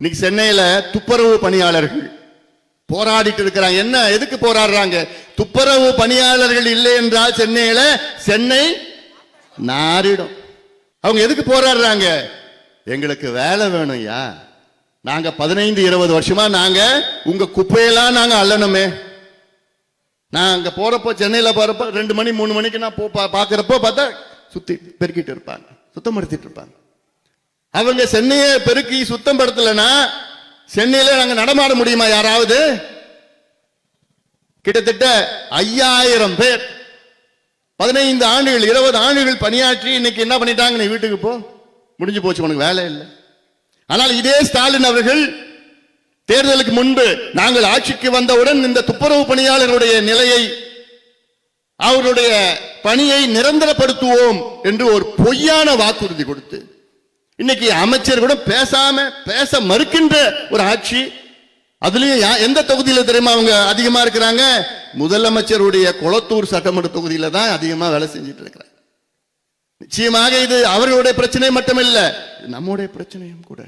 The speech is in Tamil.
இன்னைக்கு சென்னையில துப்புரவு பணியாளர்கள் போராடிட்டு இருக்கிறாங்க. என்ன எதுக்கு போராடுறாங்க? துப்புரவு பணியாளர்கள் இல்லை என்றால் சென்னை நாரிடும். அவங்க எதுக்கு போராடுறாங்க? எங்களுக்கு வேலை வேணும் ஐயா, நாங்க 15-20 வருஷமா நாங்க உங்க குப்பையெல்லாம் நாங்க அள்ளணுமே. நான் அங்க போறப்போ சென்னையில போறப்போ 2 மணி 3 மணிக்கு நான் பாக்குறப்போ பார்த்தா சுத்தி பெருக்கிட்டு இருப்பாங்க, சுத்தம் படுத்திட்டு இருப்பாங்க. அவங்க சென்னையை பெருக்கி சுத்தம் படுத்தலைன்னா சென்னையில நாங்க நடமாட முடியுமா? யாராவது? கிட்டத்தட்ட 5000 பேர் 15 ஆண்டுகள் 20 ஆண்டுகள் பணியாற்றி இன்னைக்கு என்ன பண்ணிட்டாங்க? நீ வீட்டுக்கு போ, முடிஞ்சு போச்சு, உனக்கு வேலை இல்லை. ஆனால் இதே ஸ்டாலின் அவர்கள் தேர்தலுக்கு முன்பு நாங்கள் ஆட்சிக்கு வந்தவுடன் இந்த துப்புரவு பணியாளர்களுடைய நிலையை, அவருடைய பணியை நிரந்தரப்படுத்துவோம் என்று ஒரு பொய்யான வாக்குறுதி கொடுத்து இன்னைக்கு அமைச்சர் கூட பேச மறுக்கின்ற ஒரு ஆட்சி. அதுலயும் எந்த தொகுதியில தெரியுமா அவங்க அதிகமா இருக்கிறாங்க? முதலமைச்சருடைய கொளத்தூர் சட்டமன்ற தொகுதியில தான் அதிகமா வேலை செஞ்சிட்டு இருக்கிறாங்க. நிச்சயமாக இது அவர்களுடைய பிரச்சனை மட்டுமில்லை, நம்முடைய பிரச்சனையும் கூட.